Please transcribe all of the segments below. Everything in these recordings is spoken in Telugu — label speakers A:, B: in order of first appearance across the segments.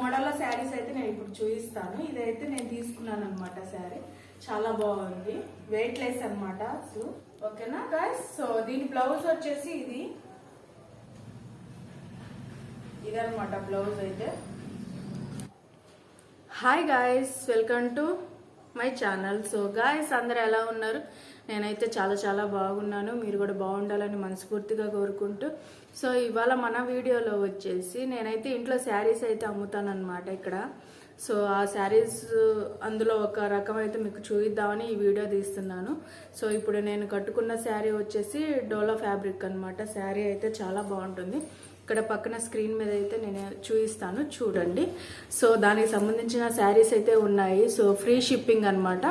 A: మోడల్లో శారీస్ అయితే నేను ఇప్పుడు చూపిస్తాను. ఇదైతే నేను తీసుకున్నాను అనమాట శారీ. చాలా బాగుంది, వెయిట్ లెస్ అనమాట అసలు. ఓకేనా గైస్, సో దీని బ్లౌజ్ వచ్చేసి ఇదనమాట బ్లౌజ్ అయితే. Hi guys, welcome to my channel. So guys, అందరు ఎలా ఉన్నారు? నేనైతే చాలా బాగున్నాను. మీరు కూడా బాగుండాలని మనస్ఫూర్తిగా కోరుకుంటూ, సో ఇవాళ మన వీడియోలో వచ్చేసి నేనైతే ఇంట్లో శారీస్ అయితే అమ్ముతాను అనమాట ఇక్కడ. సో ఆ శారీస్ అందులో ఒక రకం అయితే మీకు చూపిద్దామని ఈ వీడియో తీస్తున్నాను. సో ఇప్పుడు నేను కట్టుకున్న శారీ వచ్చేసి డోలా ఫ్యాబ్రిక్ అనమాట. శారీ అయితే చాలా బాగుంటుంది. ఇక్కడ పక్కన స్క్రీన్ మీద అయితే నేను చూపిస్తాను, చూడండి. సో దానికి సంబంధించిన శారీస్ అయితే ఉన్నాయి. సో ఫ్రీ షిప్పింగ్ అనమాట.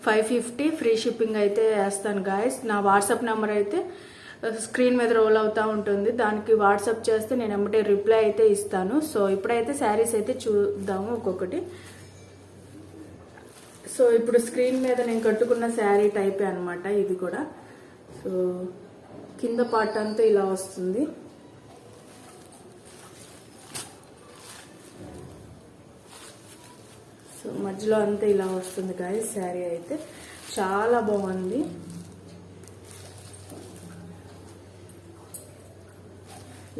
A: 550 ఫ్రీ షిప్పింగ్ అయితే వేస్తాను గాయస్. నా వాట్సాప్ నెంబర్ అయితే స్క్రీన్ మీద రోల్ అవుతూ ఉంటుంది. దానికి వాట్సాప్ చేస్తే నేను ఎమ్మటే రిప్లై అయితే ఇస్తాను. సో ఇప్పుడైతే శారీస్ అయితే చూద్దాము ఒక్కొక్కటి. సో ఇప్పుడు స్క్రీన్ మీద నేను కట్టుకున్న శారీ టైపే అనమాట ఇది కూడా. సో కింద పార్ట్ అంతా ఇలా వస్తుంది. సో మధ్యలో అంతా ఇలా వస్తుంది గాయస్. శారీ అయితే చాలా బాగుంది.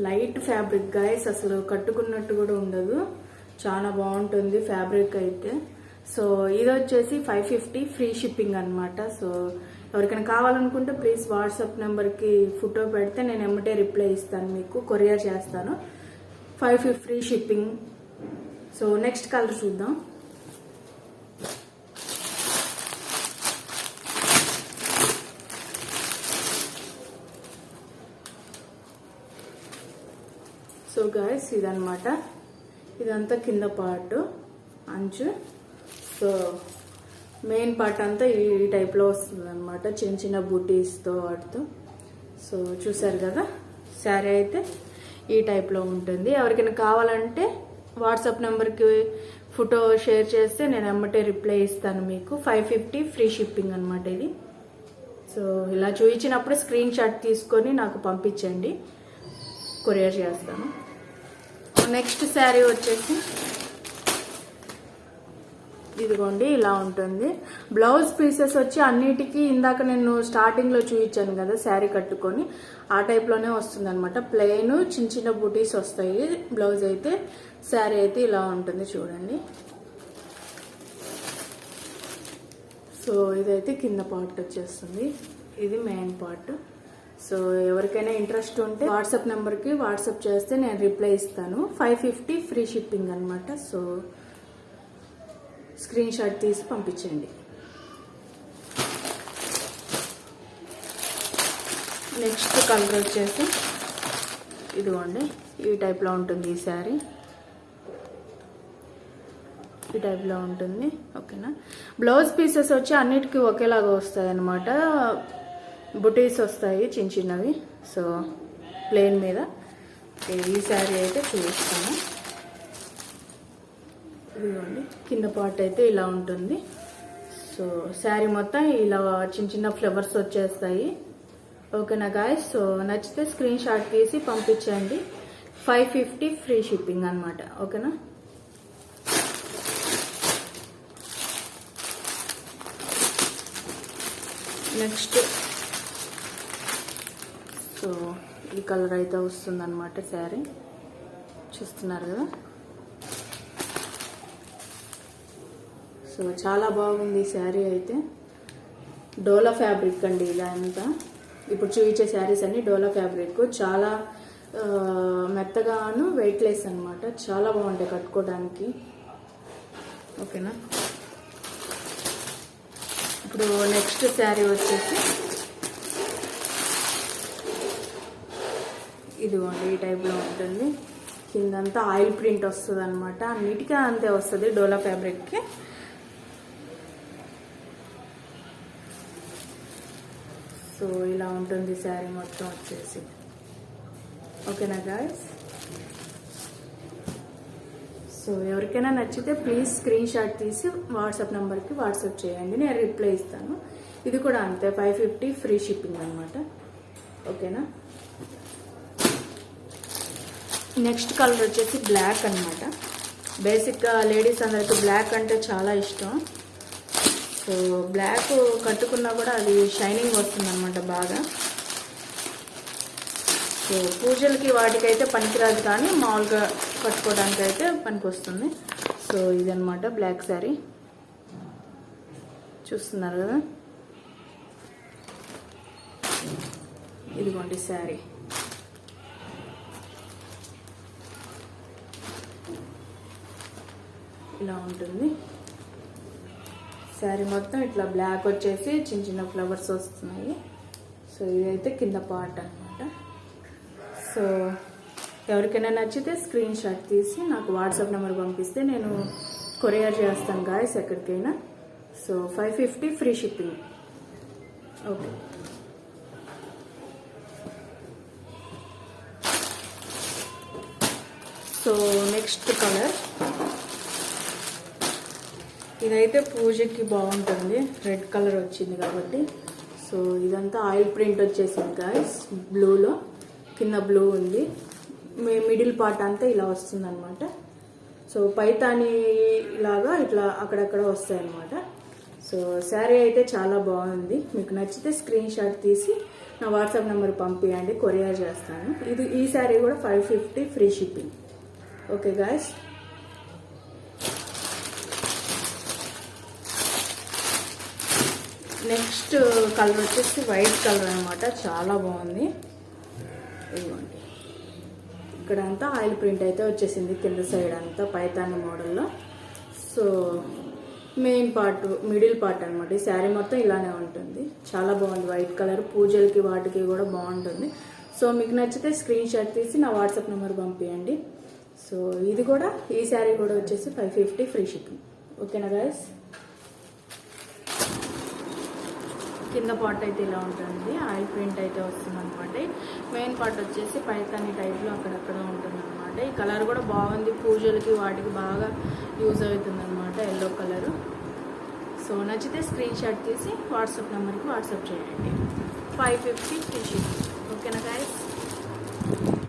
A: లైట్ ఫ్యాబ్రిక్ గాయస్, అసలు కట్టుకున్నట్టు కూడా ఉండదు. చాలా బాగుంటుంది ఫ్యాబ్రిక్ అయితే. సో ఇది వచ్చేసి 550 ఫ్రీ షిప్పింగ్ అనమాట. సో ఎవరికైనా కావాలనుకుంటే ప్లీజ్ వాట్సాప్ నెంబర్కి ఫోటో పెడితే నేను ఎమ్మటే రిప్లై ఇస్తాను, మీకు కొరియర్ చేస్తాను. 550 free shipping. So next colour చూద్దాం. సో గాయస్ ఇదనమాట, ఇదంతా కింద పార్ట్ అంచు. సో మెయిన్ పార్ట్ అంతా ఈ టైప్లో వస్తుంది అనమాట, చిన్న బూటీస్తో వాటితో. సో చూసారు కదా, శారీ అయితే ఈ టైప్లో ఉంటుంది. ఎవరికైనా కావాలంటే వాట్సాప్ నెంబర్కి ఫోటో షేర్ చేస్తే నేను ఎమ్మటే రిప్లై ఇస్తాను మీకు. 550 ఫ్రీ షిప్పింగ్ అనమాట ఇది. సో ఇలా చూపించినప్పుడు స్క్రీన్ షాట్ తీసుకొని నాకు పంపించండి, కొరియర్ చేస్తాను. నెక్స్ట్ శారీ వచ్చేసి ఇదిగోండి, ఇలా ఉంటుంది. బ్లౌజ్ పీసెస్ వచ్చి అన్నిటికీ ఇందాక నేను స్టార్టింగ్లో చూపించాను కదా శారీ కట్టుకొని, ఆ టైప్లోనే వస్తుంది అనమాట. ప్లెయిన్ చిన్న బూటీస్ వస్తాయి. బ్లౌజ్ అయితే, శారీ అయితే ఇలా ఉంటుంది చూడండి. సో ఇదైతే కింద పార్ట్ వచ్చేస్తుంది, ఇది మెయిన్ పార్ట్. సో ఎవరికైనా ఇంట్రెస్ట్ ఉంటే వాట్సాప్ నెంబర్కి వాట్సాప్ చేస్తే నేను రిప్లై ఇస్తాను. 550 ఫ్రీ షిప్పింగ్ అనమాట. సో స్క్రీన్ షాట్ తీసి పంపించండి. నెక్స్ట్ కలర్ వచ్చేసి ఇదిగోండి, ఈ టైప్లో ఉంటుంది ఈ శారీ. ఈ టైప్లో ఉంటుంది. ఓకేనా. బ్లౌజ్ పీసెస్ వచ్చి అన్నిటికీ ఒకేలాగా వస్తాయి అన్నమాట. బుటీస్ వస్తాయి చిన్నవి. సో ప్లెయిన్ మీద ఈ శారీ అయితే చూపిస్తాను. ఇదిగోండి, కింద పార్ట్ అయితే ఇలా ఉంటుంది. సో శారీ మొత్తం ఇలా చిన్న ఫ్లవర్స్ వచ్చేస్తాయి. ఓకేనా గాయస్. సో నచ్చితే స్క్రీన్ షాట్ తీసి పంపించండి. 550 ఫ్రీ షిప్పింగ్ అనమాట. ఓకేనా. నెక్స్ట్ సో ఈ కలర్ అయితే వస్తుంది అనమాట శారీ, చూస్తున్నారు కదా. సో చాలా బాగుంది శారీ అయితే. డోలా ఫ్యాబ్రిక్ అండి ఇదంతా. ఇప్పుడు చూపించే శారీస్ అన్ని డోలా ఫ్యాబ్రిక్. చాలా మెత్తగాను వెయిట్ లెస్ అనమాట. చాలా బాగుంటాయి కట్టుకోవడానికి. ఓకేనా. ఇప్పుడు నెక్స్ట్ శారీ వచ్చేసి ఇదిగోండి, ఈ టైప్లో ఉంటుంది. కిందంతా ఆయిల్ ప్రింట్ వస్తుంది అనమాట. అన్నిటికీ అంతే వస్తుంది డోలా ఫ్యాబ్రిక్కి. సో ఇలా ఉంటుంది శారీ మొత్తం వచ్చేసి. ఓకేనా గాయస్. సో ఎవరికైనా నచ్చితే ప్లీజ్ స్క్రీన్ షాట్ తీసి వాట్సాప్ నెంబర్కి వాట్సాప్ చేయండి, నేను రిప్లై ఇస్తాను. ఇది కూడా అంతే, 550 ఫ్రీ షిప్పింగ్ అనమాట. ఓకేనా. నెక్స్ట్ కలర్ వచ్చేసి బ్లాక్ అనమాట. బేసిక్గా లేడీస్ అందరికి బ్లాక్ అంటే చాలా ఇష్టం. సో బ్లాక్ కట్టుకున్నా కూడా అది షైనింగ్ వస్తుంది అనమాట బాగా. సో పూజలకి వాటికైతే పనికిరాదు, కానీ మామూలుగా కట్టుకోవడానికి అయితే పనికి వస్తుంది. సో ఇదనమాట బ్లాక్ శారీ, చూస్తున్నారు కదా. ఇదిగోండి శారీ. ఇలా ఉంటుంది శారీ మొత్తం. ఇట్లా బ్లాక్ వచ్చేసి చిన్న చిన్న ఫ్లవర్స్ వస్తున్నాయి. సో ఇదైతే కింద పార్ట్ అనమాట. సో ఎవరికైనా నచ్చితే స్క్రీన్ షాట్ తీసి నాకు వాట్సాప్ నెంబర్ పంపిస్తే నేను కొరియర్ చేస్తాను గాయస్ ఎక్కడికైనా. So 550 free shipping. Okay, so next colour ఇదైతే పూజకి బాగుంటుంది, రెడ్ కలర్ వచ్చింది కాబట్టి. సో ఇదంతా ఆయిల్ ప్రింట్ వచ్చేసింది గాయస్, బ్లూలో. కింద బ్లూ ఉంది, మిడిల్ పార్ట్ అంతా ఇలా వస్తుంది అనమాట. సో పైతాని లాగా ఇట్లా అక్కడక్కడ వస్తాయి అనమాట. సో శారీ అయితే చాలా బాగుంది. మీకు నచ్చితే స్క్రీన్ షాట్ తీసి నా వాట్సాప్ నెంబర్ పంపించండి, కొరియర్ చేస్తాను. ఈ శారీ కూడా 550 free shipping. Okay guys. Next colour వచ్చేసి వైట్ కలర్ అనమాట, చాలా బాగుంది. ఇదిగోండి, ఇక్కడ అంతా ఆయిల్ ప్రింట్ అయితే వచ్చేసింది, కింద సైడ్ అంతా పైతాని మోడల్లో. So main part, middle part అనమాట. ఈ శారీ మొత్తం ఇలానే ఉంటుంది, చాలా బాగుంది. వైట్ కలర్ పూజలకి వాటికి కూడా బాగుంటుంది. సో మీకు నచ్చితే స్క్రీన్ షాట్ తీసి నా వాట్సాప్ నెంబర్ పంపించండి. సో ఇది కూడా, ఈ శారీ కూడా వచ్చేసి 550 ఫ్రీ షిప్పింగ్. ఓకేనా గాయస్. కింద పార్ట్ అయితే ఇలా ఉంటుంది, ఆయిల్ ప్రింట్ అయితే వస్తుంది అనమాట. మెయిన్ పార్ట్ వచ్చేసి పైతాని టైప్లో అక్కడక్కడ ఉంటుంది అనమాట. ఈ కలర్ కూడా బాగుంది, పూజలకి వాటికి బాగా యూజ్ అవుతుంది అనమాట, ఎల్లో కలరు. సో నచ్చితే స్క్రీన్ షాట్ తీసి వాట్సాప్ నెంబర్కి వాట్సాప్ చేయండి. 550 ఫ్రీ షిప్పింగ్. ఓకేనా గాయస్.